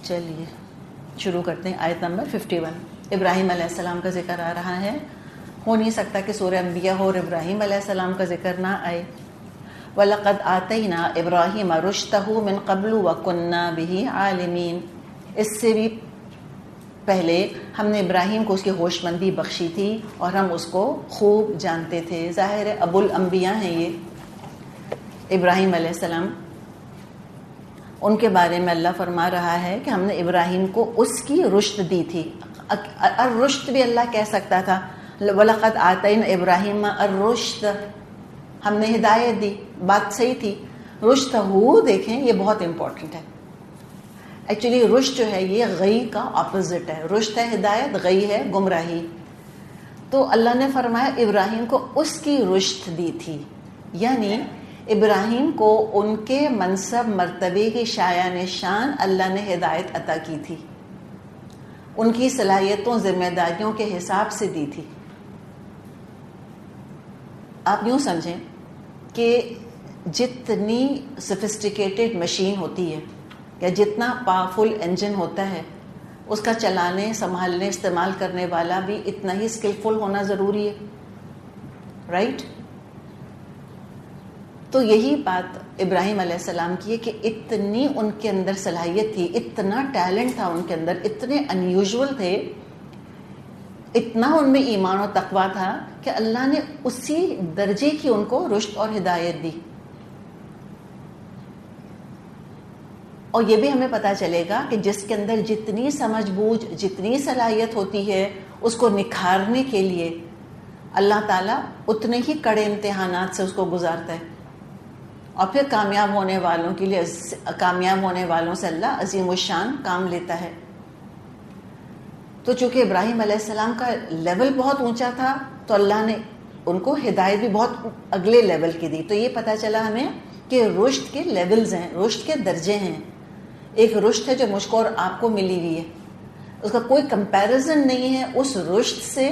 چلیے شروع کرتے ہیں. آیت نمبر 51. ابراہیم علیہ السلام کا ذکر آ رہا ہے. ہو نہیں سکتا کہ سورہ انبیاء ہو اور ابراہیم علیہ السلام کا ذکر نہ آئے. وَلَقَدْ آتَيْنَا إِبْرَاهِيمَ رُشْدَهُ مِنْ قَبْلُ وَكُنَّا بِهِ عَالِمِينَ. اس سے بھی پہلے ہم نے ابراہیم کو اس کی ہوش مندی بخشی تھی اور ہم اس کو خوب جانتے تھے. ظاہر ہے ابو الانبیاء ہیں یہ ابراہیم علیہ السلام. ان کے بارے میں اللہ فرما رہا ہے کہ ہم نے ابراہیم کو اس کی رشد دی تھی. الرشد بھی اللہ کہہ سکتا تھا. وَلَقَدْ آتَيْنَا إِبْرَاهِيمَ الرُّشْدَ, ہم نے ہدایت دی, بات صحیح تھی. رشد ہو دیکھیں یہ بہت امپورٹنٹ ہے. ایکچولی رشد جو ہے یہ غی کا اپوزٹ ہے. رشد ہے ہدایت, غی ہے گمراہی. تو اللہ نے فرمایا ابراہیم کو اس کی رشد دی تھی, یعنی ابراہیم کو ان کے منصب مرتبے کی شایع نشان اللہ نے ہدایت عطا کی تھی, ان کی صلاحیتوں ذمہ داریوں کے حساب سے دی تھی. آپ یوں سمجھیں کہ جتنی سفسٹیکیٹڈ مشین ہوتی ہے یا جتنا پاورفل انجن ہوتا ہے, اس کا چلانے, سنبھالنے, استعمال کرنے والا بھی اتنا ہی اسکلفل ہونا ضروری ہے, رائٹ؟ تو یہی بات ابراہیم علیہ السلام کی ہے کہ اتنی ان کے اندر صلاحیت تھی, اتنا ٹیلنٹ تھا ان کے اندر, اتنے انیوژول تھے, اتنا ان میں ایمان و تقویٰ تھا کہ اللہ نے اسی درجے کی ان کو رشد اور ہدایت دی. اور یہ بھی ہمیں پتہ چلے گا کہ جس کے اندر جتنی سمجھ بوجھ, جتنی صلاحیت ہوتی ہے, اس کو نکھارنے کے لیے اللہ تعالیٰ اتنے ہی کڑے امتحانات سے اس کو گزارتا ہے. اور پھر کامیاب ہونے والوں کے لیے, کامیاب ہونے والوں سے اللہ عظیم الشان کام لیتا ہے. تو چونکہ ابراہیم علیہ السلام کا لیول بہت اونچا تھا تو اللہ نے ان کو ہدایت بھی بہت اگلے لیول کی دی. تو یہ پتہ چلا ہمیں کہ رشد کے لیولز ہیں, رشد کے درجے ہیں. ایک رشد ہے جو مجھ کو اور آپ کو ملی ہوئی ہے, اس کا کوئی کمپیریزن نہیں ہے اس رشد سے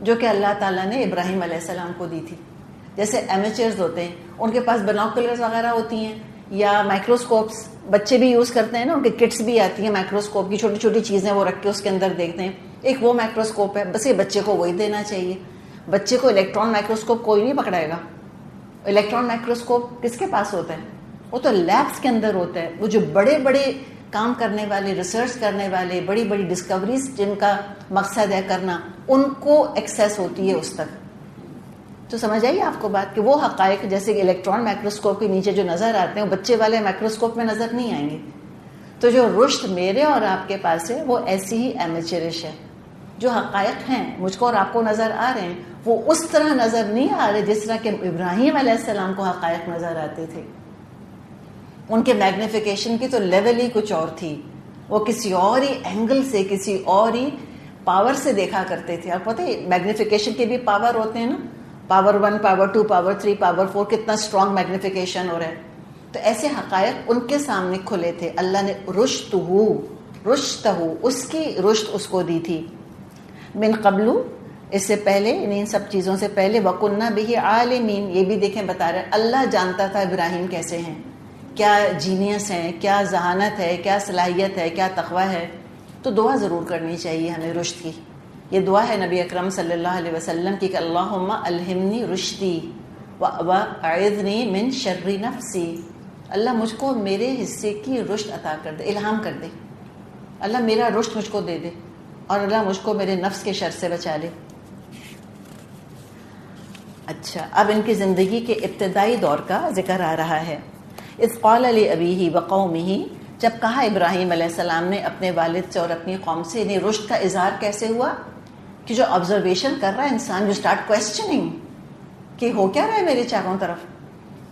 جو کہ اللہ تعالیٰ نے ابراہیم علیہ السلام کو دی تھی. جیسے ایمیچرز ہوتے ہیں, ان کے پاس بنوکولرز وغیرہ ہوتی ہیں یا مائکروسکوپس, بچے بھی یوز کرتے ہیں نا, ان کے کٹس بھی آتی ہیں مائکروسکوپ کی, چھوٹی چھوٹی چیزیں وہ رکھ کے اس کے اندر دیکھتے ہیں. ایک وہ مائکروسکوپ ہے, بس یہ بچے کو وہی دینا چاہیے. بچے کو الیکٹران مائکروسکوپ کوئی نہیں پکڑائے گا. الیکٹران مائکروسکوپ کس کے پاس ہوتا ہے؟ وہ تو لیبس کے اندر ہوتا ہے. وہ جو بڑے بڑے کام کرنے والے, ریسرچ کرنے والے, بڑی بڑی ڈسکوریز جن کا مقصد ہے کرنا, ان کو ایکسیس ہوتی ہے اس تک. تو سمجھ آئیے آپ کو بات کہ وہ حقائق جیسے کہ الیکٹران مائکروسکوپ کے نیچے جو نظر آتے ہیں وہ بچے والے مائکروسکوپ میں نظر نہیں آئیں گے. تو جو رشد میرے اور آپ کے پاس ہے وہ ایسی ہی ایمیچرش ہے. جو حقائق ہیں مجھ کو اور آپ کو نظر آ رہے ہیں وہ اس طرح نظر نہیں آ رہے جس طرح کہ ابراہیم علیہ السلام کو حقائق نظر آتے تھے. ان کے میگنیفیکیشن کی تو لیول ہی کچھ اور تھی. وہ کسی اور ہی اینگل سے, کسی اور ہی پاور سے دیکھا کرتے تھے. اور پتہ ہے میگنیفیکیشن کے بھی پاور ہوتے ہیں نا, پاور 1, پاور 2, پاور 3, پاور 4, کتنا اسٹرانگ میگنیفیکیشن ہو رہا ہے. تو ایسے حقائق ان کے سامنے کھلے تھے. اللہ نے رشدہ, اس کی رشد اس کو دی تھی. من قبل, اس سے پہلے, ان سب چیزوں سے پہلے. وَكُنَّا بِهِ عَالِمِينَ, یہ بھی دیکھیں بتا رہے اللہ جانتا تھا ابراہیم کیسے ہیں, کیا جینیس ہیں, کیا ذہانت ہے, کیا صلاحیت ہے, کیا تقویٰ ہے. تو دعا ضرور کرنی چاہیے ہمیں رشد کی. یہ دعا ہے نبی اکرم صلی اللہ علیہ وسلم کی کہ اللہم الہمنی رشدی واعذنی من شر نفسی. اللہ مجھ کو میرے حصے کی رشد عطا کر دے, الہام کر دے. اللہ میرا رشد مجھ کو دے دے اور اللہ مجھ کو میرے نفس کے شر سے بچا لے. اچھا, اب ان کی زندگی کے ابتدائی دور کا ذکر آ رہا ہے. اذ قال لأبیہ وقومہ, جب کہا ابراہیم علیہ السلام نے اپنے والد سے اور اپنی قوم سے. انہیں رشد کا اظہار کیسے ہوا کہ جو آبزرویشن کر رہا ہے انسان, جو اسٹارٹ کویسچننگ کہ ہو کیا رہا ہے میرے چاروں طرف.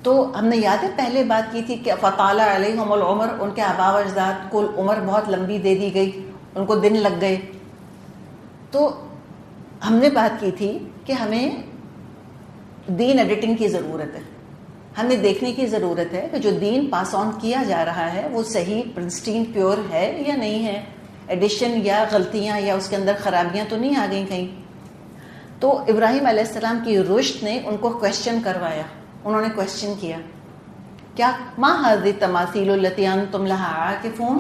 تو ہم نے یاد ہے پہلے بات کی تھی کہ فطال علیہم العمر, ان کے آباء و اجداد کو عمر بہت لمبی دے دی گئی, ان کو دن لگ گئے. تو ہم نے بات کی تھی کہ ہمیں دین ایڈیٹنگ کی ضرورت ہے. ہمیں دیکھنے کی ضرورت ہے کہ جو دین پاس آن کیا جا رہا ہے وہ صحیح, پرسٹین, پیور ہے یا نہیں ہے. ایڈیشن یا غلطیاں یا اس کے اندر خرابیاں تو نہیں آ گئی کہیں. تو ابراہیم علیہ السلام کی رشد نے ان کو کویسچن کروایا. انہوں نے کویسچن کیا, کیا ما هذه التماثيل التي انتم لها عاكفون,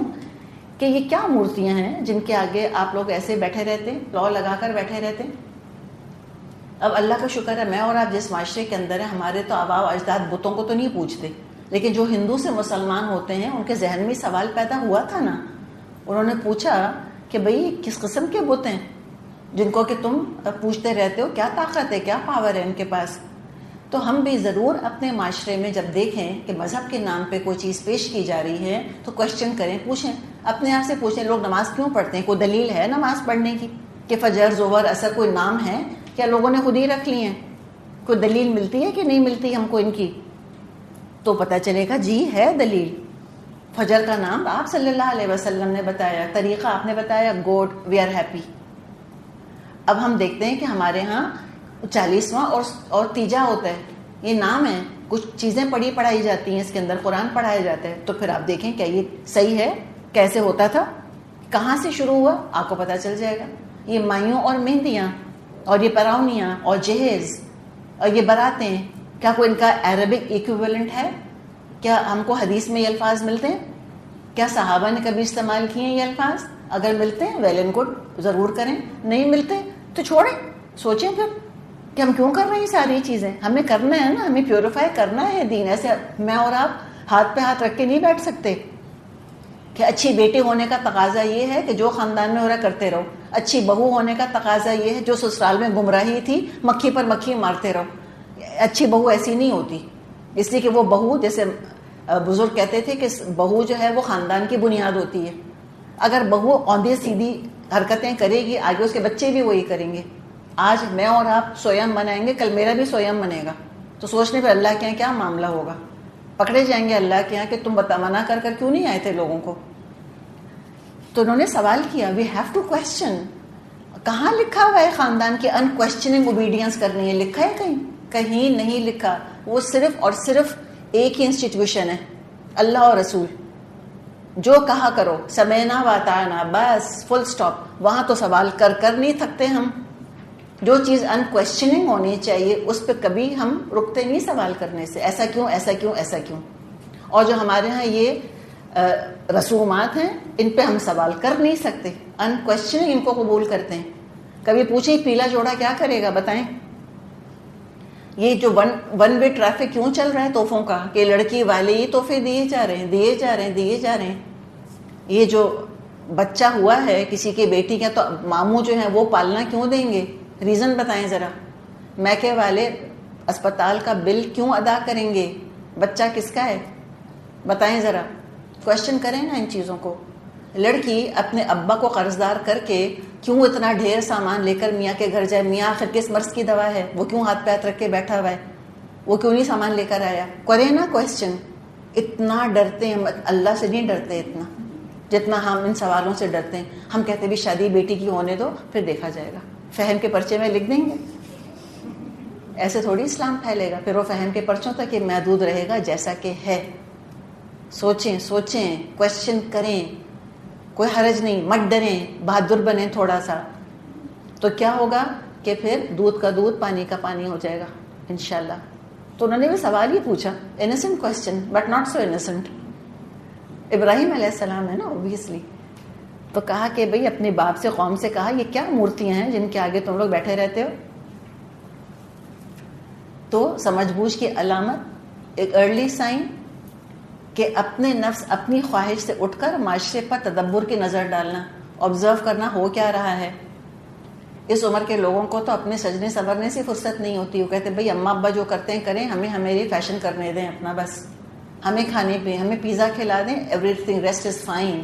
کہ یہ کیا مورتیاں ہیں جن کے آگے آپ لوگ ایسے بیٹھے رہتے ہیں, لا لگا کر بیٹھے رہتے ہیں. اب اللہ کا شکر ہے میں اور آپ جس معاشرے کے اندر ہیں, ہمارے تو آباء و اجداد بتوں کو تو نہیں پوجتے, لیکن جو ہندو سے مسلمان ہوتے ہیں ان کے ذہن میں سوال پیدا ہوا تھا نا. انہوں نے پوچھا کہ بھئی کس قسم کے بت ہیں جن کو کہ تم پوچھتے رہتے ہو, کیا طاقت ہے, کیا پاور ہے ان کے پاس. تو ہم بھی ضرور اپنے معاشرے میں جب دیکھیں کہ مذہب کے نام پہ کوئی چیز پیش کی جا رہی ہے تو کوشچن کریں, پوچھیں, اپنے آپ سے پوچھیں لوگ نماز کیوں پڑھتے ہیں, کوئی دلیل ہے نماز پڑھنے کی کہ فجر ظہر عصر کوئی نام ہے, کیا لوگوں نے خود ہی رکھ لی ہیں, کوئی دلیل ملتی ہے کہ نہیں ملتی ہم کو ان کی. تو پتہ چلے گا جی ہے دلیل. فجر کا نام آپ صلی اللہ علیہ وسلم نے بتایا, طریقہ آپ نے بتایا, گوڈ وی آر ہیپی. اب ہم دیکھتے ہیں کہ ہمارے ہاں 40واں اور تیجا ہوتا ہے, یہ نام ہے, کچھ چیزیں پڑھائی جاتی ہیں اس کے اندر, قرآن پڑھایا جاتا ہے. تو پھر آپ دیکھیں کیا یہ صحیح ہے, کیسے ہوتا تھا, کہاں سے شروع ہوا, آپ کو پتہ چل جائے گا. یہ مائیوں اور مہندیاں اور یہ پراونیاں اور جہیز اور یہ براتیں, کیا کوئی ان کا عربک ایکویولنٹ ہے؟ کیا ہم کو حدیث میں یہ الفاظ ملتے ہیں؟ کیا صحابہ نے کبھی استعمال کیے ہیں یہ الفاظ؟ اگر ملتے ہیں ویل اینڈ گڈ, ضرور کریں. نہیں ملتے تو چھوڑیں, سوچیں پھر کہ ہم کیوں کر رہے ہیں ساری چیزیں. ہمیں کرنا ہے نا, ہمیں پیوریفائی کرنا ہے دین. ایسے میں اور آپ ہاتھ پہ ہاتھ رکھ کے نہیں بیٹھ سکتے کہ اچھی بیٹی ہونے کا تقاضا یہ ہے کہ جو خاندان میں ہو رہا کرتے رہو, اچھی بہو ہونے کا تقاضا یہ ہے جو سسرال میں گمراہی تھی مکھی پر مکھی مارتے رہو. اچھی بہو ایسی نہیں ہوتی, اس لیے کہ وہ بہو, جیسے بزرگ کہتے تھے کہ بہو جو ہے وہ خاندان کی بنیاد ہوتی ہے. اگر بہو اوندھی سیدھی حرکتیں کرے گی آگے اس کے بچے بھی وہی کریں گے. آج میں اور آپ سویم منائیں گے, کل میرا بھی سویم بنے گا, تو سوچنے پہ اللہ کے یہاں کیا معاملہ ہوگا, پکڑے جائیں گے اللہ کے یہاں کہ تم منع کر کر کیوں نہیں آئے تھے لوگوں کو. تو انہوں نے سوال کیا, وی ہیو ٹو کوشچن. کہاں لکھا ہوا ہے خاندان کی انکویسچننگ اوبیڈینس کرنی ہے؟ لکھا ہے کہیں؟ کہیں نہیں لکھا. وہ صرف اور صرف ایک ہی انسٹیٹیوشن ہے, اللہ اور رسول. جو کہا کرو, سمینا و اطعنا, بس فل سٹاپ. وہاں تو سوال کر کر نہیں تھکتے ہم. جو چیز انکویسچننگ ہونی چاہیے اس پہ کبھی ہم رکتے نہیں سوال کرنے سے, ایسا کیوں, ایسا کیوں, ایسا کیوں. اور جو ہمارے ہاں یہ رسومات ہیں ان پہ ہم سوال کر نہیں سکتے, انکویسچننگ ان کو قبول کرتے ہیں. کبھی پوچھیں پیلا جوڑا کیا کرے گا, بتائیں. یہ جو ون وے ٹریفک کیوں چل رہا ہے تحفوں کا, کہ لڑکی والے ہی تحفے دیے جا رہے ہیں, دیے جا رہے ہیں, دیے جا رہے ہیں. یہ جو بچہ ہوا ہے کسی کی بیٹی کا, تو ماموں جو ہیں وہ پالنا کیوں دیں گے, ریزن بتائیں ذرا. میکے والے اسپتال کا بل کیوں ادا کریں گے, بچہ کس کا ہے بتائیں ذرا. کوشچن کریں نا ان چیزوں کو. لڑکی اپنے ابا کو قرضدار کر کے کیوں اتنا ڈھیر سامان لے کر میاں کے گھر جائے, میاں آخر کس مرض کی دوا ہے, وہ کیوں ہاتھ پہ ہاتھ رکھ کے بیٹھا ہوا ہے, وہ کیوں نہیں سامان لے کر آیا. کریں نا کوشچن. اتنا ڈرتے ہیں, اللہ سے نہیں ڈرتے اتنا جتنا ہم ان سوالوں سے ڈرتے ہیں. ہم کہتے بھی شادی بیٹی کی ہونے دو, پھر دیکھا جائے گا, فہم کے پرچے میں لکھ دیں گے. ایسے تھوڑی اسلام پھیلے گا, پھر وہ فہم کے پرچوں تک یہ محدود رہے گا جیسا کہ ہے. سوچیں, کوشچن کریں, کوئی حرج نہیں, مت ڈریں, بہادر بنیں تھوڑا سا. تو کیا ہوگا کہ پھر دودھ کا دودھ پانی کا پانی ہو جائے گا انشاءاللہ. تو انہوں نے بھی سوال ہی پوچھا, انیسنٹ کوشچن بٹ ناٹ سو انیسنٹ. ابراہیم علیہ السلام ہے نا اوبویسلی. تو کہا کہ بھئی اپنے باپ سے, قوم سے کہا یہ کیا مورتیاں ہیں جن کے آگے تم لوگ بیٹھے رہتے ہو. تو سمجھ بوجھ کی علامت, ایک ارلی سائن کہ اپنے نفس, اپنی خواہش سے اٹھ کر معاشرے پر تدبر کی نظر ڈالنا, آبزرو کرنا ہو کیا رہا ہے. اس عمر کے لوگوں کو تو اپنے سجنے سنورنے سے فرصت نہیں ہوتی. وہ کہتے ہیں بھئی اماں ابا جو کرتے ہیں کریں, ہمیں ہماری فیشن کرنے دیں اپنا, بس ہمیں کھانے پہ, ہمیں پیزا کھلا دیں, everything rest is fine.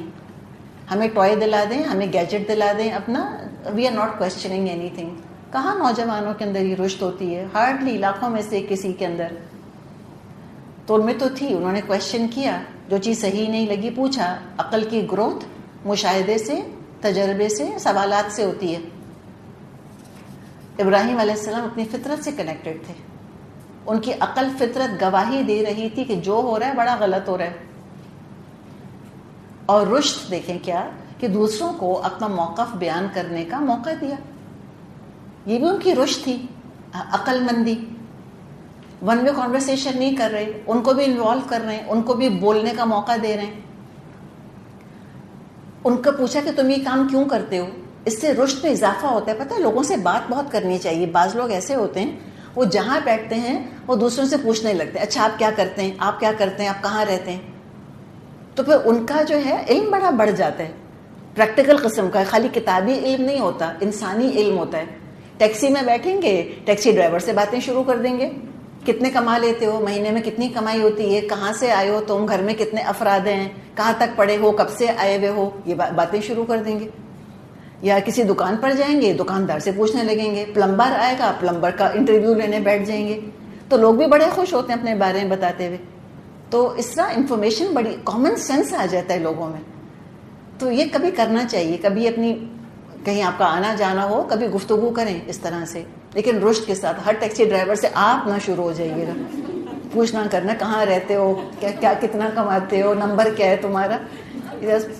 ہمیں ٹوائے دلا دیں, ہمیں گیجٹ دلا دیں اپنا, we are not questioning anything. کہاں نوجوانوں کے اندر یہ رشد ہوتی ہے, ہارڈلی لاکھوں میں سے کسی کے اندر. تو ان میں تو تھی, انہوں نے کوشچن کیا, جو چیز صحیح نہیں لگی پوچھا. عقل کی گروتھ مشاہدے سے, تجربے سے, سوالات سے ہوتی ہے. ابراہیم علیہ السلام اپنی فطرت سے کنیکٹڈ تھے. ان کی عقل فطرت گواہی دے رہی تھی کہ جو ہو رہا ہے بڑا غلط ہو رہا ہے. اور رشد دیکھیں کیا, کہ دوسروں کو اپنا موقف بیان کرنے کا موقع دیا. یہ بھی ان کی رشد تھی, عقل مندی. ون وے کانورسیشن نہیں کر رہے, ان کو بھی انوالو کر رہے ہیں, ان کو بھی بولنے کا موقع دے رہے ہیں. ان کا پوچھا کہ تم یہ کام کیوں کرتے ہو. اس سے رشد میں اضافہ ہوتا ہے. پتہ ہے لوگوں سے بات بہت کرنی چاہیے. بعض لوگ ایسے ہوتے ہیں وہ جہاں بیٹھتے ہیں وہ دوسروں سے پوچھنے لگتے ہیں, اچھا آپ کیا کرتے ہیں, آپ کیا کرتے ہیں, آپ کہاں رہتے ہیں. تو پھر ان کا جو ہے علم بڑا بڑھ جاتا ہے, پریکٹیکل قسم کا, خالی کتابی علم نہیں ہوتا, انسانی علم ہوتا ہے. ٹیکسی میں بیٹھیں گے, ٹیکسی ڈرائیور سے باتیں شروع کر دیں گے, کتنے کما لیتے ہو, مہینے میں کتنی کمائی ہوتی ہے, کہاں سے آئے ہو تم, گھر میں کتنے افراد ہیں, کہاں تک پڑھے ہو, کب سے آئے ہوئے ہو, یہ باتیں شروع کر دیں گے. یا کسی دکان پر جائیں گے, دکاندار سے پوچھنے لگیں گے. پلمبر آئے گا, پلمبر کا انٹرویو لینے بیٹھ جائیں گے. تو لوگ بھی بڑے خوش ہوتے ہیں اپنے بارے میں بتاتے ہوئے. تو اس طرح انفارمیشن بڑی کامن سینس آ جاتا ہے لوگوں میں. تو یہ کبھی کرنا چاہیے, کبھی اپنی کہیں آپ کا آنا جانا ہو, کبھی گفتگو کریں اس طرح سے, لیکن رشد کے ساتھ. ہر ٹیکسی ڈرائیور سے آپ نہ شروع ہو جائیے گا, پوچھنا کرنا کہاں رہتے ہو, کیا کتنا کماتے ہو, نمبر کیا ہے تمہارا.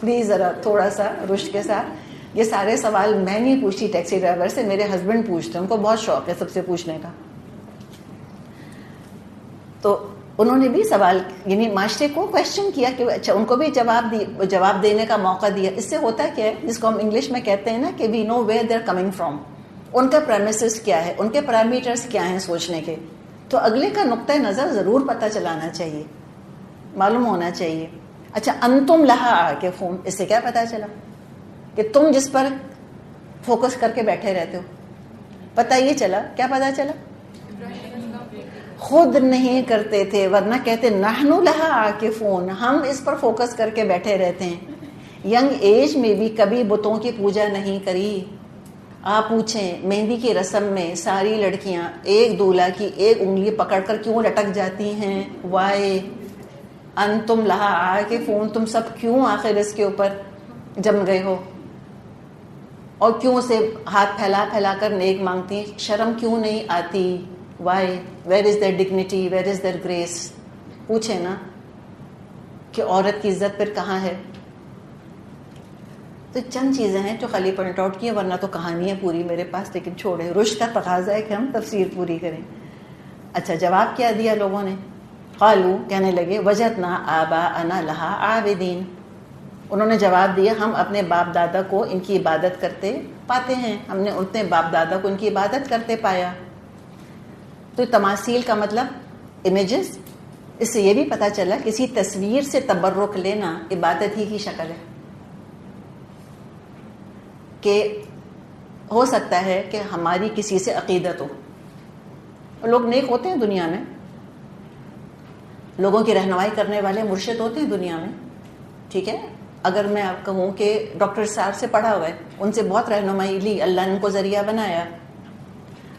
پلیز ذرا تھوڑا سا رشد کے ساتھ. یہ سارے سوال میں نہیں پوچھتی ٹیکسی ڈرائیور سے, میرے ہسبینڈ پوچھتے ہیں, ان کو بہت شوق ہے سب سے پوچھنے کا. تو انہوں نے بھی سوال, یعنی معاشرے کو کویشچن کیا کہ اچھا, ان کو بھی جواب دینے کا موقع دیا. اس سے ہوتا کیا ہے, جس کو ہم انگلش میں کہتے ہیں نا کہ we know where they are coming from, ان کا پریمیسز کیا ہے, ان کے پیرامیٹرز کیا ہیں سوچنے کے. تو اگلے کا نقطۂ نظر ضرور پتہ چلانا چاہیے, معلوم ہونا چاہیے. اچھا انتم لہا عاکفون, اس سے کیا پتہ چلا کہ تم جس پر فوکس کر کے بیٹھے رہتے ہو, پتہ یہ چلا, کیا پتہ چلا, خود نہیں کرتے تھے, ورنہ کہتے نحن لہا عاکفون, ہم اس پر فوکس کر کے بیٹھے رہتے ہیں. ینگ ایج میں بھی کبھی بتوں کی پوجا نہیں کری. آپ پوچھیں مہندی کی رسم میں ساری لڑکیاں ایک دولہا کی ایک انگلی پکڑ کر کیوں لٹک جاتی ہیں, وائے انتم لہا عاکفون, تم سب کیوں آخر اس کے اوپر جم گئے ہو, اور کیوں سے ہاتھ پھیلا پھیلا کر نیک مانگتی, شرم کیوں نہیں آتی, why, where is there dignity, where is there grace. پوچھیں نا کہ عورت کی عزت پھر کہاں ہے. تو چند چیزیں ہیں جو خالی پوائنٹ آؤٹ کی, ورنہ تو کہانی ہے پوری میرے پاس, لیکن چھوڑے, رشد کا تقاضا ہے کہ ہم تفسیر پوری کریں. اچھا جواب کیا دیا لوگوں نے, قالو, کہنے لگے, وجدنا آباءنا لہا عابدین. انہوں نے جواب دیا ہم اپنے باپ دادا کو ان کی عبادت کرتے پاتے ہیں, ہم نے اپنے باپ دادا کو ان کی عبادت کرتے پایا. تو تماثیل کا مطلب امیجز. اس سے یہ بھی پتہ چلا کسی تصویر سے تبرک لینا عبادت ہی کی شکل ہے, کہ ہو سکتا ہے کہ ہماری کسی سے عقیدت ہو. لوگ نیک ہوتے ہیں دنیا میں, لوگوں کی رہنمائی کرنے والے مرشد ہوتے ہیں دنیا میں, ٹھیک ہے. اگر میں آپ کہوں کہ ڈاکٹر صاحب سے پڑھا ہوا ہے, ان سے بہت رہنمائی لی, اللہ نے ان کو ذریعہ بنایا.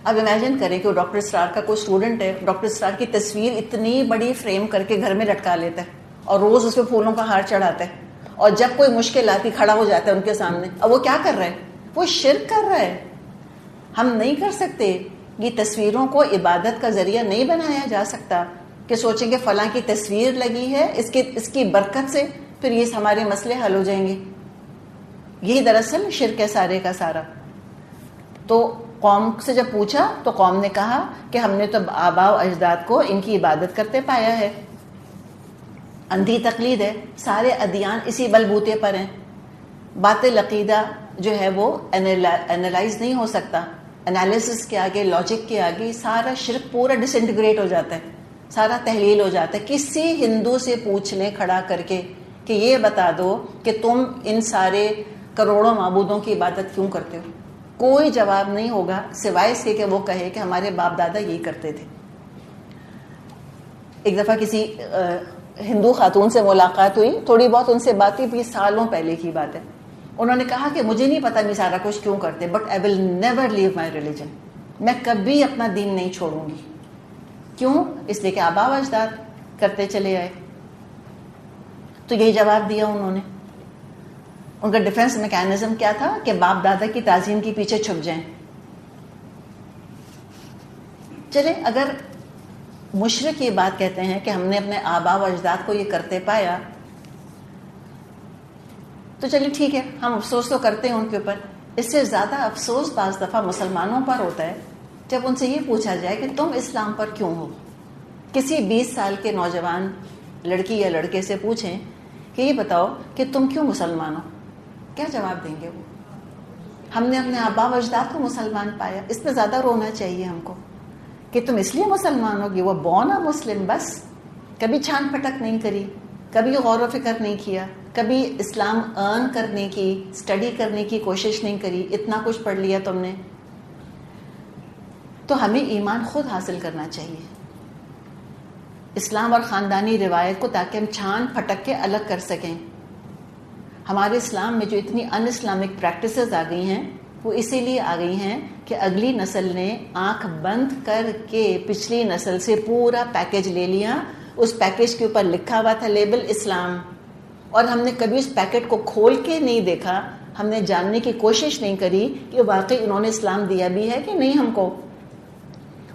اب امیجن کریں کہ وہ ڈاکٹر اسٹار کا کوئی اسٹوڈنٹ ہے, ڈاکٹر اسٹار کی تصویر اتنی بڑی فریم کر کے گھر میں لٹکا لیتا ہے, اور روز اس پہ پھولوں کا ہار چڑھاتا ہے, اور جب کوئی مشکل آتی کھڑا ہو جاتا ہے ان کے سامنے. اب وہ کیا کر رہا ہے, وہ شرک کر رہا ہے. ہم نہیں کر سکتے, یہ تصویروں کو عبادت کا ذریعہ نہیں بنایا جا سکتا کہ سوچیں کہ فلاں کی تصویر لگی ہے, اس کی برکت سے پھر یہ ہمارے مسئلے حل ہو جائیں گے. یہی دراصل شرک ہے سارے کا سارا. تو قوم سے جب پوچھا تو قوم نے کہا کہ ہم نے تو آباء و اجداد کو ان کی عبادت کرتے پایا ہے. اندھی تقلید ہے, سارے ادیان اسی بلبوتے پر ہیں. باطل عقیدہ جو ہے وہ انالائز نہیں ہو سکتا, انالیسس کے آگے, لاجک کے آگے سارا شرک پورا ڈس انٹیگریٹ ہو جاتا ہے, سارا تحلیل ہو جاتا ہے. کسی ہندو سے پوچھ لیں کھڑا کر کے کہ یہ بتا دو کہ تم ان سارے کروڑوں معبودوں کی عبادت کیوں کرتے ہو, کوئی جواب نہیں ہوگا سوائے اس کے کہ وہ کہے کہ ہمارے باپ دادا یہی کرتے تھے. ایک دفعہ کسی ہندو خاتون سے ملاقات ہوئی, تھوڑی بہت ان سے بات ہوئی, سالوں پہلے کی بات ہے. انہوں نے کہا کہ مجھے نہیں پتا میں سارا کچھ کیوں کرتے, but I will never leave my religion, میں کبھی اپنا دین نہیں چھوڑوں گی. کیوں؟ اس لیے کہ آباء و اجداد کرتے چلے آئے. تو یہی جواب دیا انہوں نے. ان کا ڈیفنس میکینزم کیا تھا کہ باپ دادا کی تعظیم کے پیچھے چھپ جائیں. چلے اگر مشرک یہ بات کہتے ہیں کہ ہم نے اپنے آباء و اجداد کو یہ کرتے پایا, تو چلیے ٹھیک ہے, ہم افسوس تو کرتے ہیں ان کے اوپر. اس سے زیادہ افسوس بعض دفعہ مسلمانوں پر ہوتا ہے جب ان سے یہ پوچھا جائے کہ تم اسلام پر کیوں ہو. کسی 20 سال کے نوجوان لڑکی یا لڑکے سے پوچھیں کہ یہ بتاؤ کہ تم کیوں مسلمان ہو, کیا جواب دیں گے وہ؟ ہم نے اپنے آبا و اجداد کو مسلمان پایا، اس پہ زیادہ رونا چاہیے ہم کو کہ تم اس لیے مسلمان ہوگی، وہ بورن اے مسلم، بس کبھی چھان پٹک نہیں کری، کبھی غور و فکر نہیں کیا، کبھی اسلام ارن کرنے کی، اسٹڈی کرنے کی کوشش نہیں کری، اتنا کچھ پڑھ لیا تم نے. تو ہمیں ایمان خود حاصل کرنا چاہیے اسلام اور خاندانی روایت کو، تاکہ ہم چھان پھٹک کے الگ کر سکیں. ہمارے اسلام میں جو اتنی ان اسلامک پریکٹسز آ گئی ہیں وہ اسی لیے آ گئی ہیں کہ اگلی نسل نے آنکھ بند کر کے پچھلی نسل سے پورا پیکج لے لیا. اس پیکج کے اوپر لکھا ہوا تھا لیبل اسلام، اور ہم نے کبھی اس پیکٹ کو کھول کے نہیں دیکھا، ہم نے جاننے کی کوشش نہیں کری کہ واقعی انہوں نے اسلام دیا بھی ہے کہ نہیں ہم کو.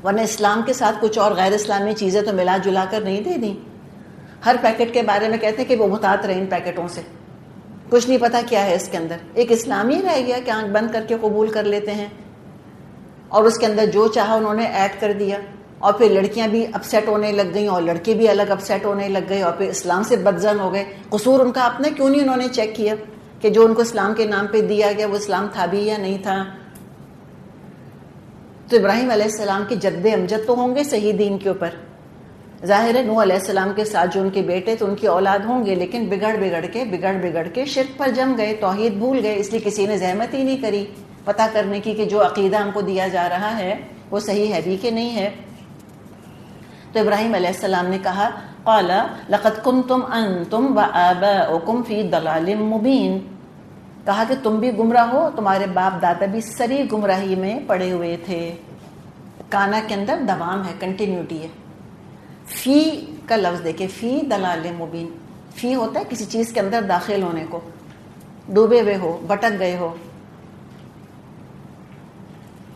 ورنہ اسلام کے ساتھ کچھ اور غیر اسلامی چیزیں تو ملا جلا کر نہیں دے دیں. ہر پیکٹ کے بارے میں کہتے ہیں کہ وہ محتاط رہے ان پیکٹوں سے، کچھ نہیں پتا کیا ہے اس کے اندر. ایک اسلامی رہ گیا کہ آنکھ بند کر کے قبول کر لیتے ہیں، اور اس کے اندر جو چاہا انہوں نے ایڈ کر دیا. اور پھر لڑکیاں بھی اپسیٹ ہونے لگ گئیں اور لڑکے بھی الگ اپسیٹ ہونے لگ گئے، اور پھر اسلام سے بدظن ہو گئے. قصور ان کا اپنا کیوں نہیں انہوں نے چیک کیا کہ جو ان کو اسلام کے نام پہ دیا گیا وہ اسلام تھا بھی یا نہیں تھا. تو ابراہیم علیہ السلام کے جد امجد تو ہوں گے صحیح دین کے اوپر، ظاہر ہے نوح علیہ السلام کے ساتھ جو ان کے بیٹے تو ان کی اولاد ہوں گے، لیکن بگڑ کے شرک پر جم گئے، توحید بھول گئے. اس لیے کسی نے زحمت ہی نہیں کری پتہ کرنے کی کہ جو عقیدہ ہم کو دیا جا رہا ہے وہ صحیح ہے بھی کہ نہیں ہے. تو ابراہیم علیہ السلام نے کہا قال لقد کنتم انتم وآباؤکم فی ضلال مبین، کہا کہ تم بھی گمراہ ہو، تمہارے باپ دادا بھی سری گمراہی میں پڑے ہوئے تھے. کانا کے اندر دوام ہے، کنٹینیوٹی ہے. فی کا لفظ دیکھیں، فی ضلال مبین. فی ہوتا ہے کسی چیز کے اندر داخل ہونے کو، ڈوبے ہوئے ہو، بھٹک گئے ہو.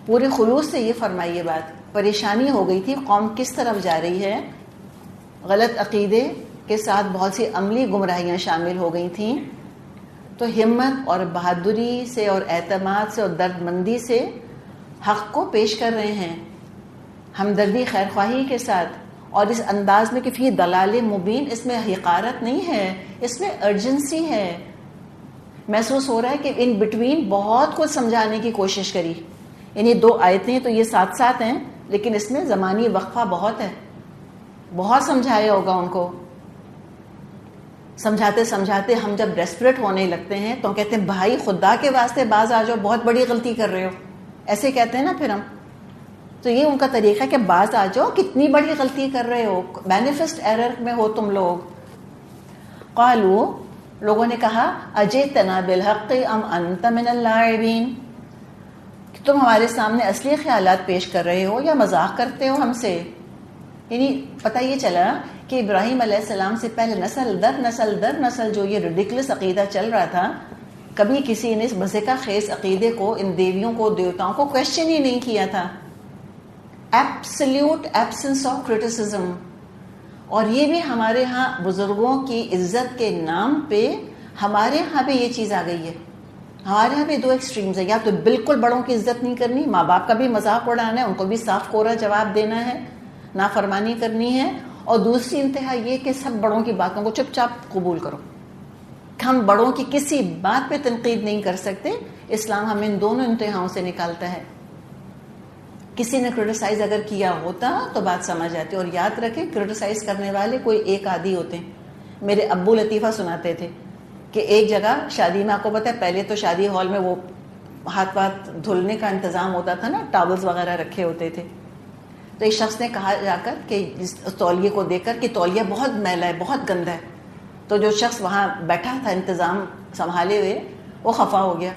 پورے خلوص سے یہ فرمائیے بات، پریشانی ہو گئی تھی قوم کس طرف جا رہی ہے. غلط عقیدے کے ساتھ بہت سی عملی گمراہیاں شامل ہو گئی تھیں. تو ہمت اور بہادری سے اور اعتماد سے اور درد مندی سے حق کو پیش کر رہے ہیں، ہمدردی خیرخواہی کے ساتھ، اور اس انداز میں کہ فی ضلال مبین. اس میں حقارت نہیں ہے، اس میں ارجنسی ہے. محسوس ہو رہا ہے کہ ان بٹوین بہت کچھ سمجھانے کی کوشش کری. یعنی 2 آیتیں تو یہ ساتھ ساتھ ہیں، لیکن اس میں زمانی وقفہ بہت ہے. بہت سمجھایا ہوگا ان کو. سمجھاتے سمجھاتے ہم جب ڈیسپریٹ ہونے لگتے ہیں تو ہم کہتے ہیں بھائی خدا کے واسطے باز آ جاؤ، بہت بڑی غلطی کر رہے ہو، ایسے کہتے ہیں نا پھر ہم. تو یہ ان کا طریقہ ہے کہ باز آ جاؤ، کتنی بڑی غلطی کر رہے ہو، مینیفسٹ ایرر میں ہو تم لوگ. قالوا، لوگوں نے کہا اجئتنا بالحق ام انت من اللاعبین، تم ہمارے سامنے اصلی خیالات پیش کر رہے ہو یا مذاق کرتے ہو ہم سے. یعنی پتہ یہ چلا کہ ابراہیم علیہ السلام سے پہلے نسل در نسل جو یہ ریڈیکولس عقیدہ چل رہا تھا، کبھی کسی نے اس مزے کا خیز عقیدے کو، ان دیویوں کو، دیوتاؤں کو کوشچن ہی نہیں کیا تھا. Absolute absence of criticism. اور یہ بھی ہمارے ہاں بزرگوں کی عزت کے نام پہ ہمارے ہاں پہ یہ چیز آ گئی ہے. ہمارے یہاں بھی 2 ایکسٹریمز ہیں، یا تو بالکل بڑوں کی عزت نہیں کرنی، ماں باپ کا بھی مذاق اڑانا ہے، ان کو بھی صاف کورا جواب دینا ہے، نافرمانی کرنی ہے. اور دوسری انتہا یہ کہ سب بڑوں کی باتوں کو چپ چاپ قبول کرو. ہم بڑوں کی کسی بات پہ تنقید نہیں کر سکتے. اسلام ہمیں ان دونوں انتہاؤں سے نکالتا ہے. کسی نے کرٹیسائز اگر کیا ہوتا تو بات سمجھ آتی. اور یاد رکھیں کرٹیسائز کرنے والے کوئی ایک آدھی ہوتے ہیں. میرے ابو لطیفہ سناتے تھے کہ ایک جگہ شادی میں، آپ کو پتہ ہے پہلے تو شادی ہال میں وہ ہاتھ واتھ دھلنے کا انتظام ہوتا تھا نا، ٹاولز وغیرہ رکھے ہوتے تھے. تو ایک شخص نے کہا جا کر کہ اس تولیے کو دیکھ کر کہ تولیہ بہت میلا ہے، بہت گندا ہے. تو جو شخص وہاں بیٹھا تھا انتظام سنبھالے ہوئے وہ خفا ہو گیا.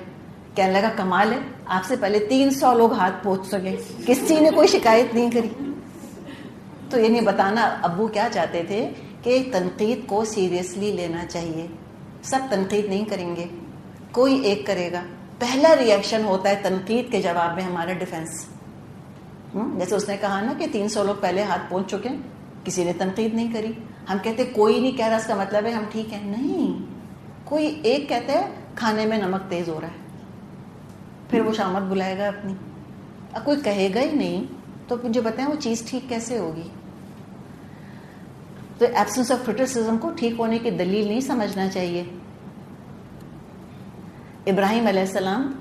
کہنے لگا کمال ہے، آپ سے پہلے 300 لوگ ہاتھ پہنچ سکے، کسی نے کوئی شکایت نہیں کری. تو یہ نہیں بتانا ابو کیا چاہتے تھے کہ تنقید کو سیریسلی لینا چاہیے. سب تنقید نہیں کریں گے، کوئی ایک کرے گا. پہلا ریئیکشن ہوتا ہے تنقید کے جواب میں ہمارا ڈیفنس. جیسے اس نے کہا نا کہ 300 لوگ پہلے ہاتھ پہنچ چکے، کسی نے تنقید نہیں کری. ہم کہتے کوئی نہیں کہہ رہا، اس کا مطلب ہے ہم ٹھیک ہیں. نہیں، کوئی ایک کہتا ہے کھانے میں نمک تیز ہو رہا ہے، پھر وہ شامت بلائے گا اپنی. اب کوئی کہے گا ہی نہیں تو مجھے بتائیں وہ چیز ٹھیک کیسے ہوگی. تو ایبسنس آف کرٹیسزم کو ٹھیک ہونے کی دلیل نہیں سمجھنا چاہیے. ابراہیم علیہ السلام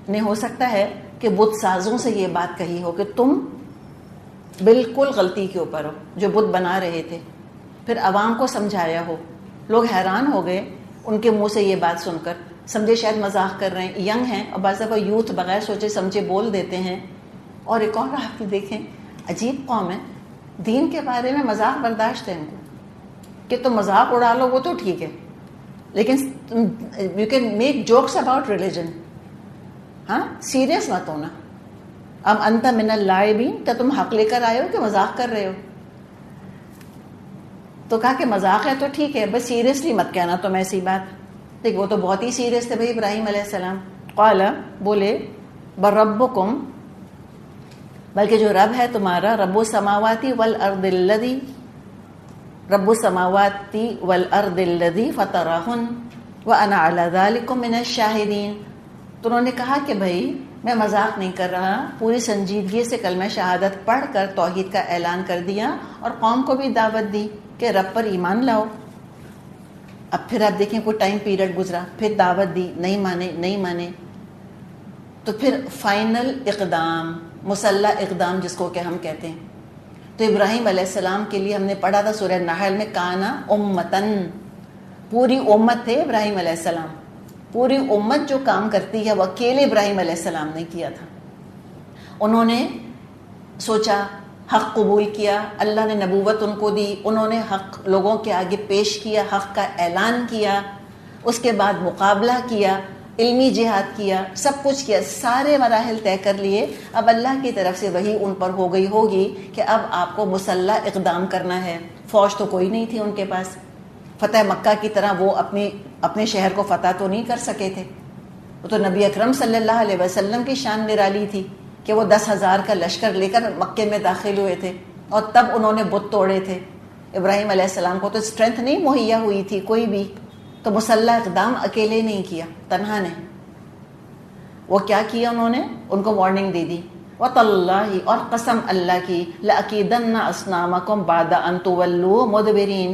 نے ہو سکتا ہے کہ بت سازوں سے یہ بات کہی ہو کہ تم بالکل غلطی کے اوپر ہو جو بت بنا رہے تھے، پھر عوام کو سمجھایا ہو، لوگ حیران ہو گئے ان کے منہ سے یہ بات سن کر، سمجھے شاید مذاق کر رہے ہیں، ینگ ہیں اور بعض دفعہ یوتھ بغیر سوچے سمجھے بول دیتے ہیں. اور ایک اور آپ دیکھیں عجیب قوم ہے، دین کے بارے میں مذاق برداشت ہے ان کو کہ تم مذاق اڑا لو وہ تو ٹھیک ہے، لیکن you can make jokes about religion, ہاں سیریس مت ہونا. اب انت من اللاعبین، کیا تم حق لے کر آئے ہو کہ مذاق کر رہے ہو؟ تو کہا کہ مذاق ہے تو ٹھیک ہے، بس سیریسلی مت کہنا تم ایسی بات. دیکھ وہ تو بہت ہی سیریس تھے بھائی ابراہیم علیہ السلام. قال بولے بربکم، بلکہ جو رب ہے تمہارا، رب السماواتی والارض الذی، رب السماواتی والارض الذی فطرہن وانا علی ذلک من الشاہدین. تو انہوں نے کہا کہ بھائی میں مذاق نہیں کر رہا، پوری سنجیدگی سے کلمہ شہادت پڑھ کر توحید کا اعلان کر دیا اور قوم کو بھی دعوت دی کہ رب پر ایمان لاؤ. اب پھر آپ دیکھیں کوئی ٹائم پیریڈ گزرا، پھر دعوت دی، نہیں مانے، تو پھر فائنل اقدام، مسلح اقدام جس کو کہ ہم کہتے ہیں. تو ابراہیم علیہ السلام کے لیے ہم نے پڑھا تھا سورہ نحل میں، کانا امتن، پوری امت تھے ابراہیم علیہ السلام، پوری امت جو کام کرتی ہے وہ اکیلے ابراہیم علیہ السلام نے کیا تھا. انہوں نے سوچا، حق قبول کیا، اللہ نے نبوت ان کو دی، انہوں نے حق لوگوں کے آگے پیش کیا، حق کا اعلان کیا، اس کے بعد مقابلہ کیا، علمی جہاد کیا، سب کچھ کیا، سارے مراحل طے کر لیے. اب اللہ کی طرف سے وہی ان پر ہو گئی ہوگی کہ اب آپ کو مسلح اقدام کرنا ہے. فوج تو کوئی نہیں تھی ان کے پاس، فتح مکہ کی طرح وہ اپنے شہر کو فتح تو نہیں کر سکے تھے. وہ تو نبی اکرم صلی اللہ علیہ وسلم کی شان نرالی تھی کہ وہ 10,000 کا لشکر لے کر مکے میں داخل ہوئے تھے اور تب انہوں نے بت توڑے تھے. ابراہیم علیہ السلام کو تو اسٹرینتھ نہیں مہیا ہوئی تھی کوئی بھی، تو مسلح اقدام اکیلے نہیں کیا، تنہا نے. وہ کیا کیا انہوں نے؟ ان کو وارننگ دے دی، وَتَاللَّهِ، اور قسم اللہ کی، لَأَكِيدَنَّ أَصْنَامَكُمْ بَعْدَ أَن تُوَلُّوا مُدْبِرِينَ،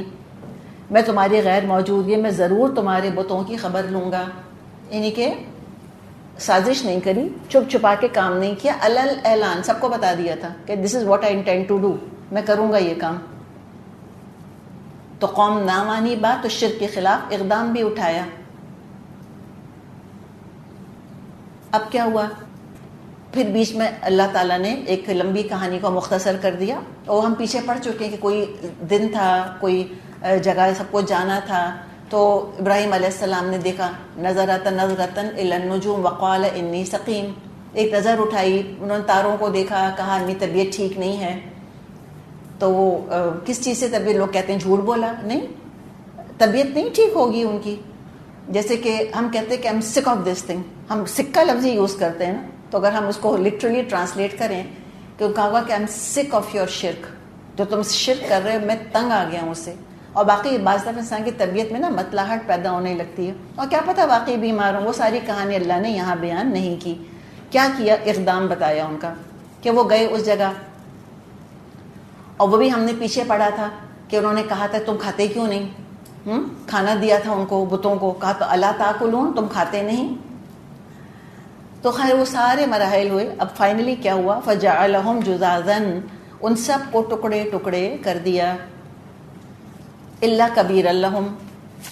میں تمہاری غیر موجودگی میں ضرور تمہارے بتوں کی خبر لوں گا. یعنی کہ سازش نہیں کری، چھپ چھپا کے کام نہیں کیا، علل اعلان سب کو بتا دیا تھا کہ this is what I intend to do, میں کروں گا یہ کام. تو قوم نہ مانی بات تو شرک کے خلاف اقدام بھی اٹھایا. اب کیا ہوا؟ پھر بیچ میں اللہ تعالیٰ نے ایک لمبی کہانی کو مختصر کر دیا، اور ہم پیچھے پڑ چکے ہیں کہ کوئی دن تھا، کوئی جگہ سب کو جانا تھا. تو ابراہیم علیہ السلام نے دیکھا، نظرتن الی النجوم وقال انی سقیم، ایک نظر اٹھائی، انہوں نے تاروں کو دیکھا، کہا میری طبیعت ٹھیک نہیں ہے. تو وہ کس چیز سے طبیعت؟ لوگ کہتے ہیں جھوٹ بولا، نہیں، طبیعت نہیں ٹھیک ہوگی ان کی. جیسے کہ ہم کہتے ہیں کہ ہم سک آف دس تھنگ، ہم سک کا لفظ ہی یوز کرتے ہیں نا، تو اگر ہم اس کو لٹرلی ٹرانسلیٹ کریں تو کہا ہوگا کہ آئی ایم سک آف یور شرک، جو تم شرک کر رہے ہو میں تنگ آ گیا ہوں اس سے. اور باقی بعض دفعہ انسان کی طبیعت میں نا مطلعات پیدا ہونے لگتی ہے، اور کیا پتہ واقعی بیمار ہوں. وہ ساری کہانی اللہ نے یہاں بیان نہیں کی. کیا کیا؟ اقدام بتایا ان کا کہ وہ گئے اس جگہ، اور وہ بھی ہم نے پیچھے پڑھا تھا کہ انہوں نے کہا تھا تم کھاتے کیوں نہیں؟ کھانا دیا تھا ان کو، بتوں کو، کہا تو الا تاکلون، تم کھاتے نہیں. تو خیر وہ سارے مراحل ہوئے. اب فائنلی کیا ہوا؟ فجعلہم جذاذا، ان سب کو ٹکڑے ٹکڑے کر دیا، الا کبیر لہم،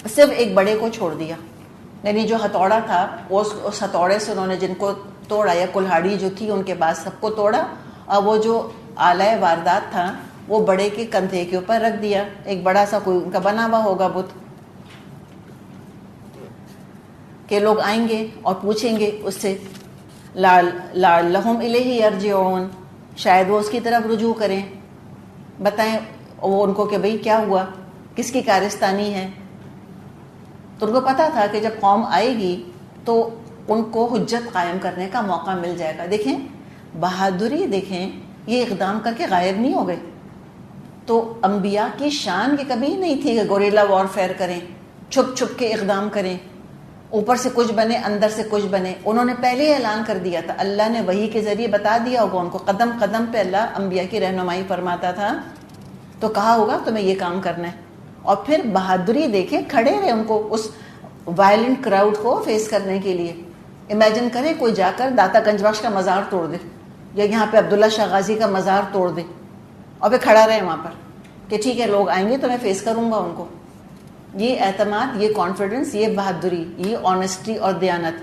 صرف ایک بڑے کو چھوڑ دیا. یعنی جو ہتھوڑا تھا اس ہتھوڑے سے انہوں نے جن کو توڑا، یا کلہاڑی جو تھی ان کے پاس، سب کو توڑا، اور وہ جو آلہ واردات تھا وہ بڑے کے کندھے کے اوپر رکھ دیا. ایک بڑا سا کوئی ان کا بنا ہوا ہوگا بت، کہ لوگ آئیں گے اور پوچھیں گے اس سے، لعلہم الیہ یرجعون، شاید وہ اس کی طرف رجوع کریں، بتائیں وہ ان کو کہ بھئی کیا ہوا، کس کی کارستانی ہے. تو ان کو پتا تھا کہ جب قوم آئے گی تو ان کو حجت قائم کرنے کا موقع مل جائے گا. دیکھیں بہادری، دیکھیں یہ اقدام کر کے غائب نہیں ہو گئے. تو انبیاء کی شان کی کبھی نہیں تھی کہ گوریلا وارفیئر کریں، چھپ چھپ کے اقدام کریں، اوپر سے کچھ بنے اندر سے کچھ بنے. انہوں نے پہلے ہی اعلان کر دیا تھا، اللہ نے وحی کے ذریعے بتا دیا ہوگا ان کو، قدم قدم پہ اللہ انبیاء کی رہنمائی فرماتا تھا. تو کہا ہوگا تمہیں یہ کام کرنا ہے. اور پھر بہادری دیکھیں، کھڑے رہے ان کو، اس وائلنٹ کراؤڈ کو فیس کرنے کے لیے. امیجن کریں کوئی جا کر داتا گنج بخش کا مزار توڑ دے یا یہاں پہ عبداللہ شاہ غازی کا مزار توڑ دے اور پھر کھڑا رہے وہاں پر کہ ٹھیک ہے لوگ آئیں گے تو میں فیس کروں گا ان کو. یہ اعتماد، یہ کانفیڈنس، یہ بہادری، یہ آنیسٹی اور دیانت.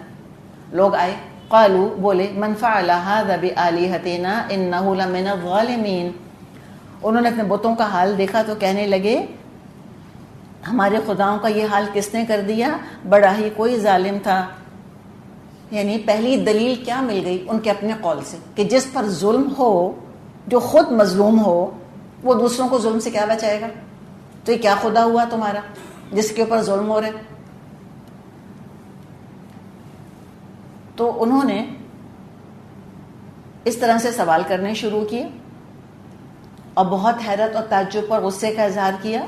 لوگ آئے، قالو بولے، من فعل هذا بآلهتنا انه لمن الظالمین. انہوں نے اپنے بتوں کا حال دیکھا تو کہنے لگے ہمارے خداؤں کا یہ حال کس نے کر دیا، بڑا ہی کوئی ظالم تھا. یعنی پہلی دلیل کیا مل گئی ان کے اپنے قول سے کہ جس پر ظلم ہو، جو خود مظلوم ہو، وہ دوسروں کو ظلم سے کیا بچائے گا. تو یہ کیا خدا ہوا تمہارا جس کے اوپر ظلم ہو رہے. تو انہوں نے اس طرح سے سوال کرنے شروع کیے اور بہت حیرت اور تعجب اور غصے کا اظہار کیا.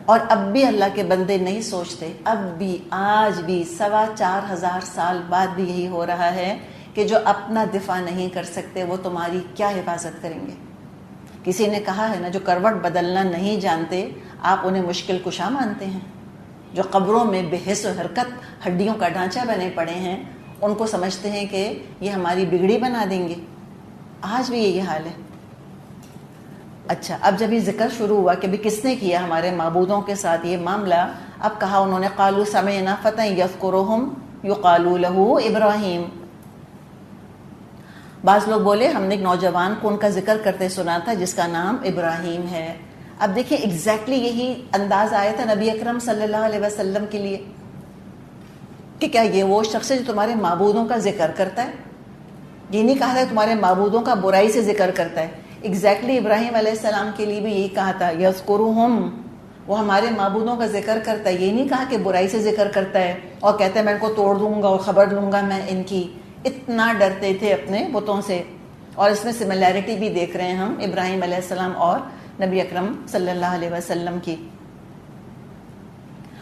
اور اب بھی اللہ کے بندے نہیں سوچتے، اب بھی آج بھی 4,500 سال بعد بھی یہی ہو رہا ہے کہ جو اپنا دفاع نہیں کر سکتے وہ تمہاری کیا حفاظت کریں گے. کسی نے کہا ہے نا، جو کروٹ بدلنا نہیں جانتے آپ انہیں مشکل کشا مانتے ہیں. جو قبروں میں بے حس و حرکت ہڈیوں کا ڈھانچہ بنے پڑے ہیں ان کو سمجھتے ہیں کہ یہ ہماری بگڑی بنا دیں گے. آج بھی یہی حال ہے. اچھا، اب جب یہ ذکر شروع ہوا کہ بھی کس نے کیا ہمارے معبودوں کے ساتھ یہ معاملہ، اب کہا انہوں نے قالوا سمعنا فتى يذكرهم يقال له ابراہیم. بعض لوگ بولے ہم نے ایک نوجوان کو ان کا ذکر کرتے سنا تھا جس کا نام ابراہیم ہے. اب دیکھیں ایگزیکٹلی یہی انداز آیا تھا نبی اکرم صلی اللہ علیہ وسلم کے لیے کہ کیا یہ وہ شخص ہے جو تمہارے معبودوں کا ذکر کرتا ہے. یہ نہیں کہا تھا تمہارے معبودوں کا برائی سے ذکر کرتا ہے. ایگزیکٹلی ابراہیم علیہ السلام کے لیے بھی یہی کہا تھا یذکرہم، وہ ہمارے معبودوں کا ذکر کرتا ہے. یہ نہیں کہا کہ برائی سے ذکر کرتا ہے اور کہتا ہے میں ان کو توڑ دوں گا اور خبر لوں گا میں ان کی. اتنا ڈرتے تھے اپنے بتوں سے. اور اس میں سملیرٹی بھی دیکھ رہے ہیں ہم ابراہیم علیہ السلام اور نبی اکرم صلی اللہ علیہ وسلم کی.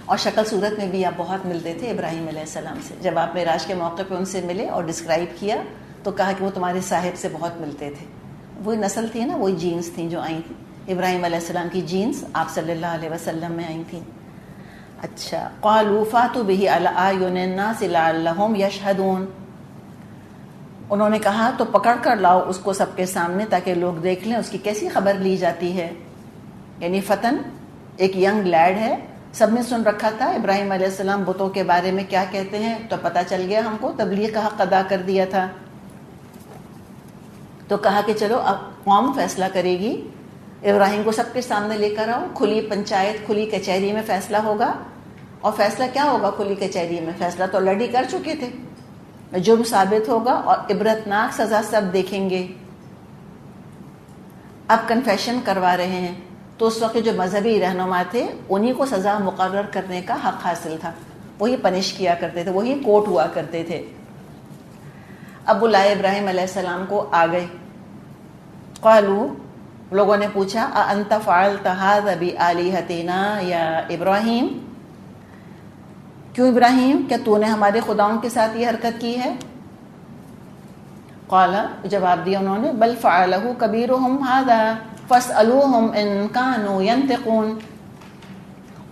اور شکل صورت میں بھی آپ بہت ملتے تھے ابراہیم علیہ السلام سے. جب آپ معراج کے موقع پہ ان سے ملے اور ڈسکرائب کیا تو کہا کہ وہ تمہارے صاحب سے بہت ملتے تھے. وہی نسل تھی نا، وہی جینز تھیں جو آئی تھیں. ابراہیم علیہ السلام کی جینز آپ صلی اللہ علیہ وسلم میں آئی تھیں. اچھا، قالوا فاتوا به على اعین الناس لعلهم یشهدون. انہوں نے کہا تو پکڑ کر لاؤ اس کو سب کے سامنے تاکہ لوگ دیکھ لیں اس کی کیسی خبر لی جاتی ہے. یعنی فتن ایک ینگ لیڈ ہے، سب نے سن رکھا تھا ابراہیم علیہ السلام بتوں کے بارے میں کیا کہتے ہیں، تو پتہ چل گیا ہم کو، تبلیغ کا حق ادا کر دیا تھا. تو کہا کہ چلو اب قوم فیصلہ کرے گی، ابراہیم کو سب کے سامنے لے کر آؤ، کھلی پنچایت کھلی کچہری میں فیصلہ ہوگا. اور فیصلہ کیا ہوگا کھلی کچہری میں؟ فیصلہ تو آلریڈی کر چکے تھے. جرم ثابت ہوگا اور عبرتناک سزا سب دیکھیں گے. اب کنفیشن کروا رہے ہیں تو اس وقت جو مذہبی رہنما تھے انہی کو سزا مقرر کرنے کا حق حاصل تھا. وہی پنش کیا کرتے تھے، وہی کوٹ ہوا کرتے تھے. اب بلائے ابراہیم علیہ السلام کو آ گئے. قالو، لوگوں نے پوچھا اانت فعلت هذا بآلهتنا یا ابراہیم، کیوں ابراہیم، کیا تو نے ہمارے خداؤں کے ساتھ یہ حرکت کی ہے؟ قال، جواب دیا انہوں نے، بل فعلہ کبیرہم هذا فاسألوہم ان کانوا ینطقون.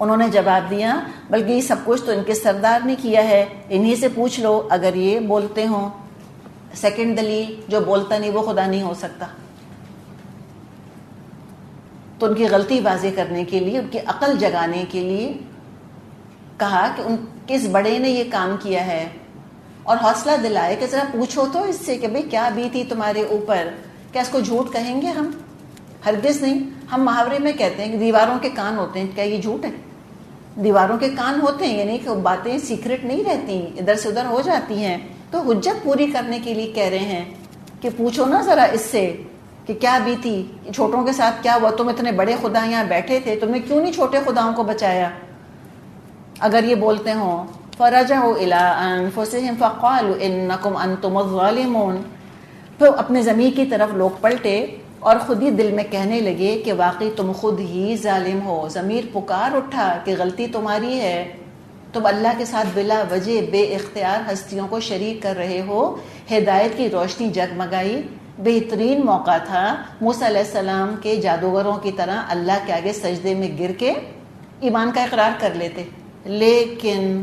انہوں نے جواب دیا بلکہ یہ سب کچھ تو ان کے سردار نے کیا ہے، انہی سے پوچھ لو اگر یہ بولتے ہوں. سیکنڈ دلیل، جو بولتا نہیں وہ خدا نہیں ہو سکتا. تو ان کی غلطی واضح کرنے کے لیے، ان کی عقل جگانے کے لیے کہا کہ ان کس بڑے نے یہ کام کیا ہے، اور حوصلہ دلائے کہ ذرا پوچھو تو اس سے کہ بھئی کیا بیتی تمہارے اوپر. کیا اس کو جھوٹ کہیں گے ہم؟ ہرگز نہیں. ہم محاورے میں کہتے ہیں کہ دیواروں کے کان ہوتے ہیں، کیا یہ جھوٹ ہے؟ دیواروں کے کان ہوتے ہیں، یعنی کہ باتیں سیکرٹ نہیں رہتی، ادھر سے ادھر ہو جاتی ہیں. تو حجت پوری کرنے کے لیے کہہ رہے ہیں کہ پوچھو نا ذرا اس سے کہ کیا بیتی، چھوٹوں کے ساتھ کیا ہوا. تم اتنے بڑے خدا یہاں بیٹھے تھے، تم نے کیوں نہیں چھوٹے خداؤں کو بچایا؟ اگر یہ بولتے ہوں فرجعوا الى انفسهم فقالوا انکم انتم الظالمون. پھر اپنے ضمیر کی طرف لوگ پلٹے اور خود ہی دل میں کہنے لگے کہ واقعی تم خود ہی ظالم ہو. ضمیر پکار اٹھا کہ غلطی تمہاری ہے، تم اللہ کے ساتھ بلا وجہ بے اختیار ہستیوں کو شریک کر رہے ہو. ہدایت کی روشنی جگمگائی، بہترین موقع تھا موسیٰ علیہ السلام کے جادوگروں کی طرح اللہ کے آگے سجدے میں گر کے ایمان کا اقرار کر لیتے. لیکن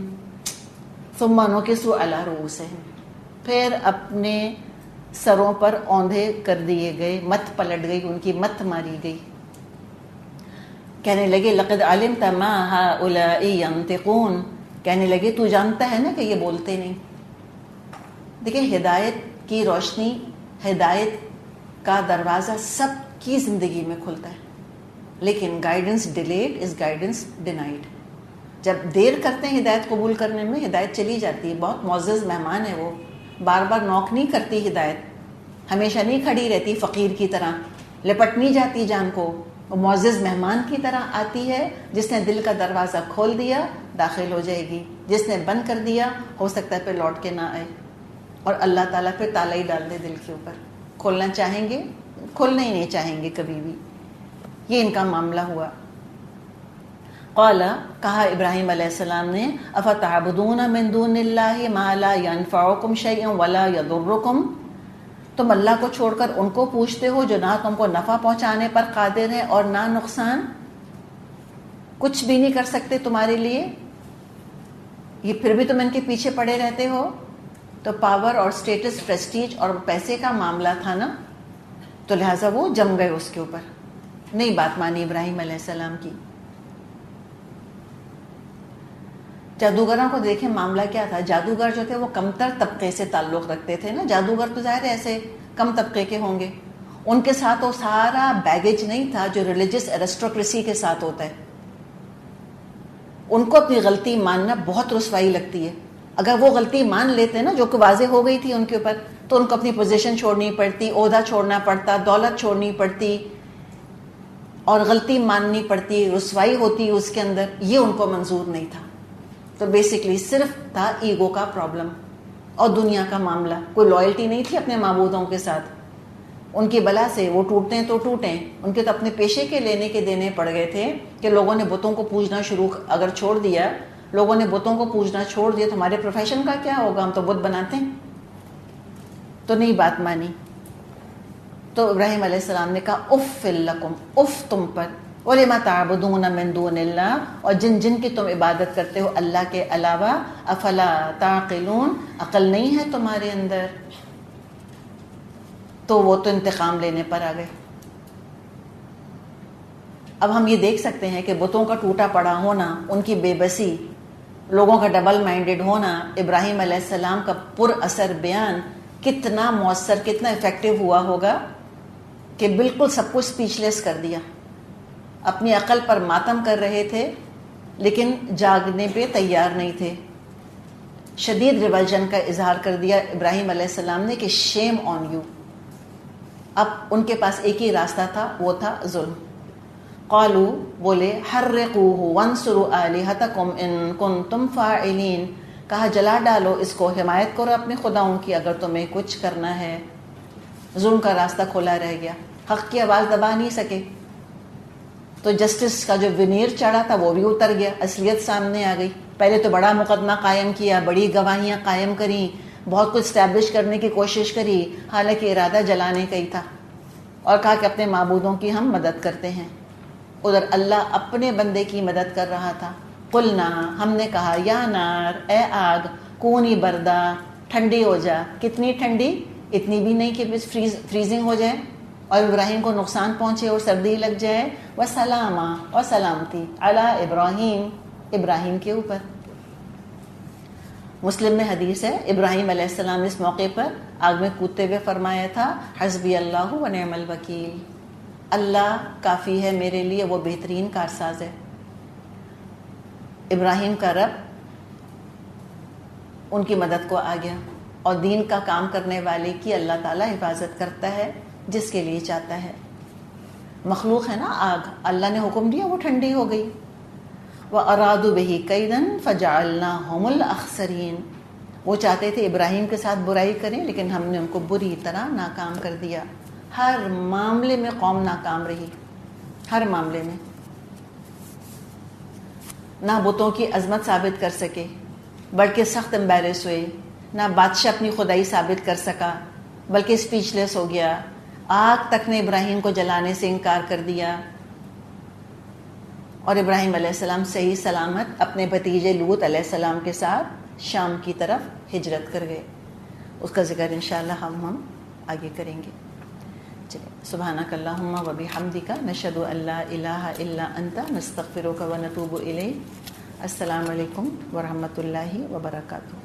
ثم نکسوا علی رؤوسہم، پھر اپنے سروں پر اوندھے کر دیے گئے، مت پلٹ گئی، ان کی مت ماری گئی. کہنے لگے لقد علمت ما هؤلاء ينطقون، کہنے لگے تو جانتا ہے نا کہ یہ بولتے نہیں. دیکھیں ہدایت کی روشنی، ہدایت کا دروازہ سب کی زندگی میں کھلتا ہے، لیکن گائیڈنس ڈیلیڈ از گائیڈنس ڈینائڈ. جب دیر کرتے ہیں ہدایت قبول کرنے میں، ہدایت چلی جاتی ہے. بہت معزز مہمان ہے وہ، بار بار نوک نہیں کرتی ہدایت، ہمیشہ نہیں کھڑی رہتی فقیر کی طرح، لپٹ نہیں جاتی جان کو. وہ معزز مہمان کی طرح آتی ہے. جس نے دل کا دروازہ کھول دیا داخل ہو جائے گی، جس نے بند کر دیا ہو سکتا ہے پھر لوٹ کے نہ آئے، اور اللہ تعالیٰ پھر تالا ہی ڈال دے دل کے اوپر. کھولنا چاہیں گے، کھولنا ہی نہیں چاہیں گے کبھی بھی. یہ ان کا معاملہ ہوا. قال، کہا ابراہیم علیہ السلام نے، افتعبدون من دون اللہ ما لا ينفعکم شیئا ولا یضرکم، تم اللہ کو چھوڑ کر ان کو پوچھتے ہو جو نہ تم کو نفع پہنچانے پر قادر ہے اور نہ نقصان، کچھ بھی نہیں کر سکتے تمہارے لیے، یہ پھر بھی تم ان کے پیچھے پڑے رہتے ہو. تو پاور اور سٹیٹس، پریسٹیج اور پیسے کا معاملہ تھا نا، تو لہٰذا وہ جم گئے اس کے اوپر، نہیں بات مانی ابراہیم علیہ السلام کی. جادوگروں کو دیکھیں معاملہ کیا تھا. جادوگر جو تھے وہ کمتر طبقے سے تعلق رکھتے تھے نا. جادوگر تو ظاہر ایسے کم طبقے کے ہوں گے، ان کے ساتھ وہ سارا بیگیج نہیں تھا جو ریلیجس ایرسٹوکریسی کے ساتھ ہوتا ہے. ان کو اپنی غلطی ماننا بہت رسوائی لگتی ہے. اگر وہ غلطی مان لیتے نا جو کہ واضح ہو گئی تھی ان کے اوپر، تو ان کو اپنی پوزیشن چھوڑنی پڑتی، عہدہ چھوڑنا پڑتا، دولت چھوڑنی پڑتی اور غلطی ماننی پڑتی، رسوائی ہوتی اس کے اندر. یہ ان کو منظور نہیں تھا. تو بیسکلی صرف تھا ایگو کا پرابلم اور دنیا کا معاملہ. کوئی لائلٹی نہیں تھی اپنے معبودوں کے ساتھ. ان کی بلا سے وہ ٹوٹیں تو ٹوٹیں. ان کے تو اپنے پیشے کے لینے کے دینے پڑ گئے تھے کہ لوگوں نے بتوں کو پوجنا شروع اگر چھوڑ دیا، لوگوں نے بتوں کو پوجنا چھوڑ دیا تو ہمارے پروفیشن کا کیا ہوگا، ہم تو بت بناتے ہیں. تو نہیں بات مانی. تو ابراہیم علیہ السلام نے کہا اف لکم، اف تم پر، وَلِمَ تَعْبُدُونَ مِن دُونِ اللَّهِ، اور جن جن کی تم عبادت کرتے ہو اللہ کے علاوہ، افلا تعقلون، عقل نہیں ہے تمہارے اندر. تو وہ تو انتقام لینے پر آ گئے. اب ہم یہ دیکھ سکتے ہیں کہ بتوں کا ٹوٹا پڑا ہونا، ان کی بے بسی، لوگوں کا ڈبل مائنڈڈ ہونا، ابراہیم علیہ السلام کا پر اثر بیان کتنا مؤثر، کتنا افیکٹو ہوا ہوگا کہ بالکل سب کچھ اسپیچ لیس کر دیا. اپنی عقل پر ماتم کر رہے تھے لیکن جاگنے پہ تیار نہیں تھے. شدید ریولجن کا اظہار کر دیا ابراہیم علیہ السلام نے کہ شیم آن یو. اب ان کے پاس ایک ہی راستہ تھا، وہ تھا ظلم. قالوا، بولے، حرقوہ وانصروا آلہتکم ان کنتم فاعلین، کہا جلا ڈالو اس کو، حمایت کرو اپنے خداؤں کی اگر تمہیں کچھ کرنا ہے. ظلم کا راستہ کھلا رہ گیا، حق کی آواز دبا نہیں سکے. تو جسٹس کا جو ونیر چڑھا تھا وہ بھی اتر گیا، اصلیت سامنے آ گئی. پہلے تو بڑا مقدمہ قائم کیا، بڑی گواہیاں قائم کریں، بہت کچھ اسٹیبلش کرنے کی کوشش کری، حالانکہ ارادہ جلانے کا ہی تھا. اور کہا کہ اپنے معبودوں کی ہم مدد کرتے ہیں. ادھر اللہ اپنے بندے کی مدد کر رہا تھا. قلنا، ہم نے کہا، یا نار، اے آگ، کونی بردا، ٹھنڈی ہو جا. کتنی ٹھنڈی؟ اتنی بھی نہیں کہ فریزنگ ہو جائے اور ابراہیم کو نقصان پہنچے اور سردی لگ جائے. وسلامہ، اور سلامتی، علی ابراہیم، ابراہیم کے اوپر. مسلم میں حدیث ہے، ابراہیم علیہ السلام نے اس موقع پر آگ میں کودتے ہوئے فرمایا تھا، حسبی اللہ و نعم الوکیل، اللہ کافی ہے میرے لیے، وہ بہترین کارساز ہے. ابراہیم کا رب ان کی مدد کو آ گیا، اور دین کا کام کرنے والے کی اللہ تعالیٰ حفاظت کرتا ہے جس کے لیے چاہتا ہے. مخلوق ہے نا آگ، اللہ نے حکم دیا وہ ٹھنڈی ہو گئی. وَأَرَادُوا بِهِ كَيْدًا فَجَعَلْنَاهُمُ الْأَخْسَرِينَ، وہ چاہتے تھے ابراہیم کے ساتھ برائی کریں لیکن ہم نے ان کو بری طرح ناکام کر دیا. ہر معاملے میں قوم ناکام رہی، ہر معاملے میں. نہ بتوں کی عظمت ثابت کر سکے بلکہ سخت امبیرس ہوئے. نہ بادشاہ اپنی خدائی ثابت کر سکا بلکہ اسپیچ لیس ہو گیا. آگ تک نے ابراہیم کو جلانے سے انکار کر دیا. اور ابراہیم علیہ السلام صحیح سلامت اپنے بھتیجے لوط علیہ السلام کے ساتھ شام کی طرف ہجرت کر گئے. اس کا ذکر انشاءاللہ ہم آگے کریں گے. چلیں، سبحانک اللہم و بحمدک نشہد ان لا الہ الا انت نستغفرک و نتوب الیک. السلام علیکم ورحمۃ اللہ وبرکاتہ.